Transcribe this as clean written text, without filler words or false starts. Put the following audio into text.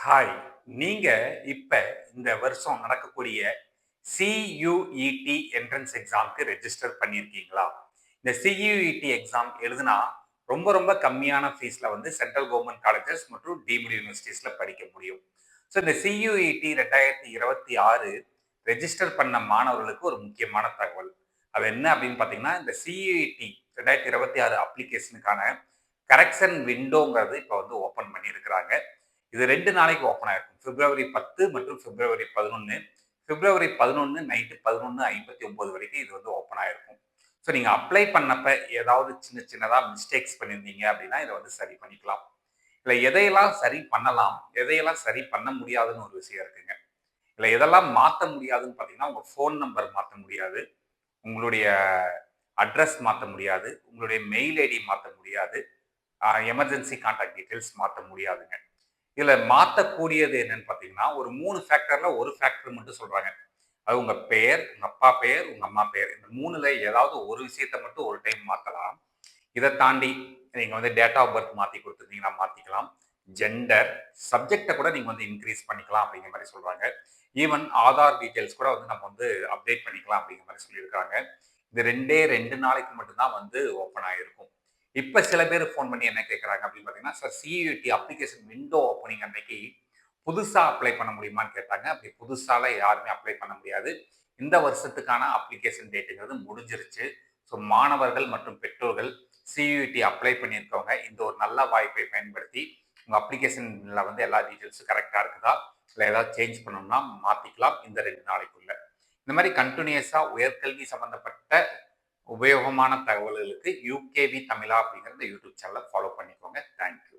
Hi. நீங்க இப்ப இந்த வருஷம் நடக்கக்கூடிய CUET என்ட்ரன்ஸ் எக்ஸாம்க்கு ரெஜிஸ்டர் பண்ணியிருக்கீங்களா? இந்த CUET எக்ஸாம் எழுதுனா ரொம்ப ரொம்ப கம்மியான ஃபீஸ்ல வந்து சென்ட்ரல் கவர்ன்மெண்ட் காலேஜஸ் மற்றும் டீம்டு யூனிவர்சிட்டீஸ்ல படிக்க முடியும். ஸோ இந்த CUET 2026 ரெஜிஸ்டர் பண்ண மாணவர்களுக்கு ஒரு முக்கியமான தகவல். அது என்ன அப்படின்னு பார்த்தீங்கன்னா, இந்த CUET 2026 அப்ளிகேஷனுக்கான கரெக்ஷன் விண்டோங்கிறது இப்போ வந்து ஓப்பன் பண்ணியிருக்கிறாங்க. இது 2 நாளைக்கு ஓப்பன் ஆயிருக்கும். பிப்ரவரி 10 மற்றும் பிப்ரவரி 11. பிப்ரவரி 11 நைட்டு 11:59 வரைக்கும் இது வந்து ஓப்பன் ஆயிருக்கும். ஸோ நீங்க அப்ளை பண்ணப்ப ஏதாவது சின்ன சின்னதா மிஸ்டேக்ஸ் பண்ணியிருந்தீங்க அப்படின்னா, இத வந்து சரி பண்ணிக்கலாம். இதுல எதையெல்லாம் சரி பண்ணலாம், எதையெல்லாம் சரி பண்ண முடியாதுன்னு ஒரு விஷயம் இருக்குங்க. இதுல எதெல்லாம் மாத்த முடியாதுன்னு பார்த்தீங்கன்னா, உங்க ஃபோன் நம்பர் மாத்த முடியாது. உங்களுடைய அட்ரஸ் மாத்த முடியாது. உங்களுடைய மெயில் ஐடி மாத்த முடியாது. எமர்ஜென்சி கான்டாக்ட் டீட்டெயில்ஸ் மாத்த முடியாதுங்க. இதுல மாத்தக்கூடியது என்னன்னு பார்த்தீங்கன்னா, ஒரு 3 ஃபேக்டர்ல ஒரு ஃபேக்டர் மட்டும் சொல்றாங்க. அது உங்க பெயர், உங்க அப்பா பெயர், உங்க அம்மா பெயர். இந்த 3ல ஏதாவது ஒரு விஷயத்த மட்டும் ஒரு டைம் மாத்தலாம். இத தாண்டி நீங்க வந்து டேட் ஆஃப் பர்த் மாத்தி குடுத்துருந்தீங்கன்னா மாத்திக்கலாம். ஜெண்டர், சப்ஜெக்ட்ட கூட நீங்க வந்து இன்கிரீஸ் பண்ணிக்கலாம் அப்படிங்கிற மாரி சொல்றாங்க. ஈவன் ஆதார் டீட்டெயில்ஸ் கூட வந்து நம்ம வந்து அப்டேட் பண்ணிக்கலாம் அப்படிங்கிற மாரி சொல்லியிருக்காங்க. இது 2 நாளைக்கு மட்டும் தான் வந்து ஓப்பன் ஆயிருக்கும். இப்ப சில பேர் ஃபோன் பண்ணி என்ன கேட்கறாங்க அப்படின்னு பார்த்தீங்கன்னா, sir CUET application window opening அன்னைக்கு புதுசா அப்ளை பண்ண முடியுமான்னு கேட்டாங்க. அப்படி புதுசாலாம் யாருமே அப்ளை பண்ண முடியாது. இந்த வருஷத்துக்கான அப்ளிகேஷன் டேட்டுங்கிறது முடிஞ்சிருச்சு. ஸோ மாணவர்கள் மற்றும் பெற்றோர்கள் CUET அப்ளை பண்ணியிருக்கவங்க இந்த ஒரு நல்ல வாய்ப்பை பயன்படுத்தி உங்க அப்ளிகேஷன்ல வந்து எல்லா டீட்டெயில்ஸும் கரெக்ட்டா இருக்குதா? இல்ல ஏதாவது சேஞ்ச் பண்ணணும்னா மாத்திக்கலாம் இந்த 2 நாளைக்குள்ள. இந்த மாரி கன்டினியூஸா உயர்கல்வி சம்பந்தப்பட்ட உபயோகமான தகவல்களுக்கு யூகேவி தமிழா அப்படிங்கிற இந்த யூடியூப் சேனலை ஃபாலோ பண்ணிக்கோங்க. தேங்க்யூ.